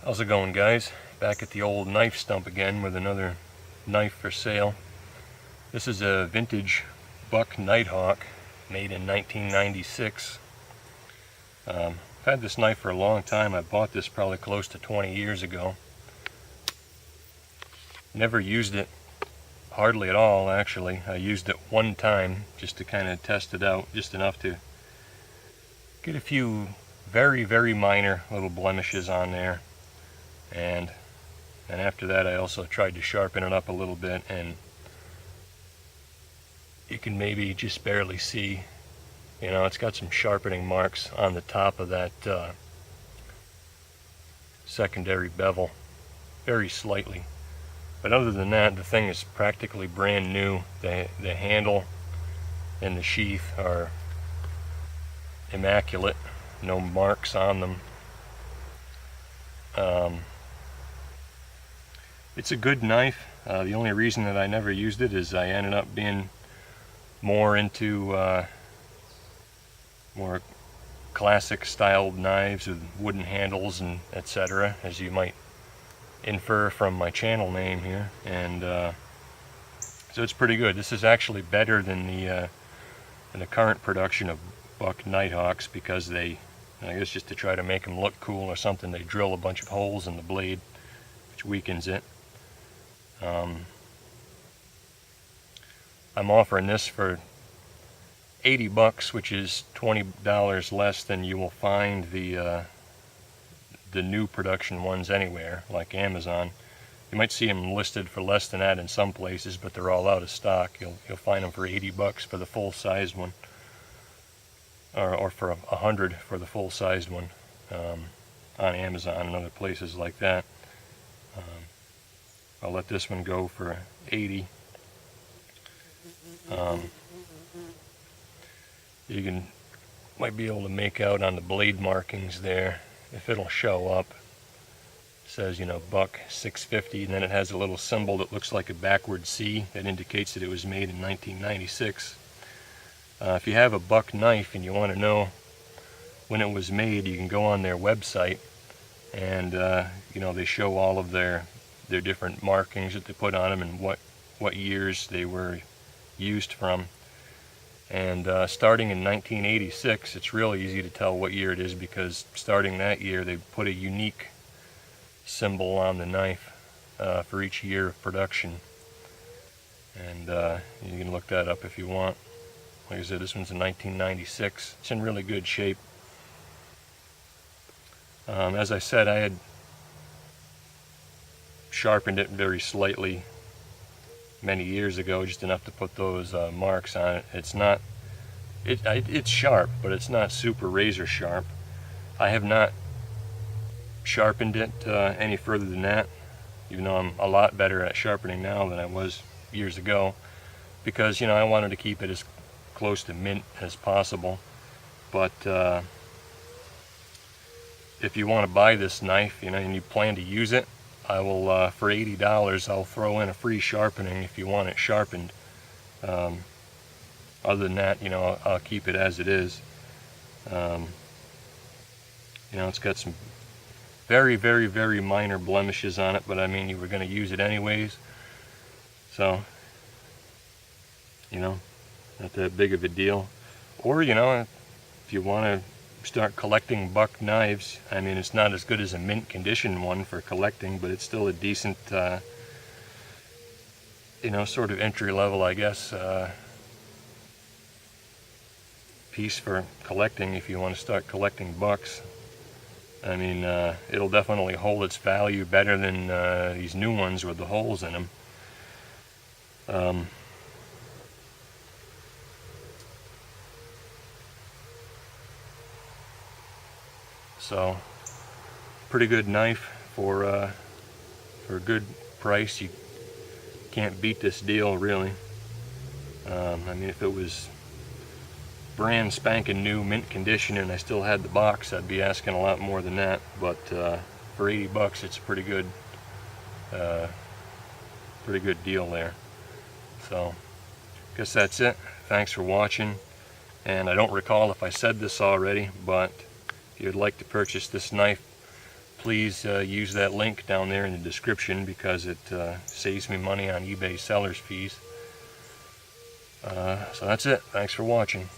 How's it going, guys? Back at the old knife stump again with another knife for sale. This is a vintage buck Nighthawk made in 1996. I've had this knife for a long time. I bought this probably close to 20 years ago. Never used it hardly at all, actually. I used it one time just to kind of test it out, just enough to get a few very, very minor little blemishes on there. And after that I also tried to sharpen it up a little bit, and you can maybe just barely see, you know, it's got some sharpening marks on the top of that secondary bevel, very slightly. But other than that, the thing is practically brand new. The handle and the sheath are immaculate, no marks on them. It's a good knife. The only reason that I never used it is I ended up being more into more classic styled knives with wooden handles and etc., as you might infer from my channel name here. And so it's pretty good. This is actually better than the current production of buck Nighthawks, because they, I guess just to try to make them look cool or something, they drill a bunch of holes in the blade, which weakens it. I'm offering this for 80 bucks, which is $20 less than you will find the new production ones anywhere, like Amazon. You might see them listed for less than that in some places, but they're all out of stock. You'll find them for 80 bucks for the full-sized one, or for 100 for the full-sized one on Amazon and other places like that. I'll let this one go for 80. You might be able to make out on the blade markings there, if it'll show up. It says, you know, buck 650, and then it has a little symbol that looks like a backward C that indicates that it was made in 1996. If you have a buck knife and you want to know when it was made, you can go on their website, and you know, they show all of their different markings that they put on them and what years they were used from. And starting in 1986, it's really easy to tell what year it is, because starting that year they put a unique symbol on the knife for each year of production. And you can look that up if you want. Like I said, this one's in 1996. It's in really good shape. As I said, I had sharpened it very slightly many years ago, just enough to put those marks on it. It's not, it's sharp, but it's not super razor sharp. I have not sharpened it any further than that, even though I'm a lot better at sharpening now than I was years ago, because, you know, I wanted to keep it as close to mint as possible. But if you want to buy this knife, you know, and you plan to use it, I will, for $80, I'll throw in a free sharpening if you want it sharpened. Other than that, you know, I'll keep it as it is. You know, it's got some very, very, very minor blemishes on it, but I mean, you were going to use it anyways, so, you know, not that big of a deal. Or, you know, if you want to start collecting buck knives, I mean, it's not as good as a mint condition one for collecting, but it's still a decent, you know, sort of entry level, I guess, piece for collecting if you want to start collecting bucks. I mean, it'll definitely hold its value better than these new ones with the holes in them. So, pretty good knife for a good price. You can't beat this deal, really. I mean, if it was brand spanking new, mint condition, and I still had the box, I'd be asking a lot more than that. But for 80 bucks, it's a pretty good deal there. So, guess that's it. Thanks for watching. And I don't recall if I said this already, but if you'd like to purchase this knife, please use that link down there in the description, because it saves me money on eBay seller's fees. So that's it. Thanks for watching.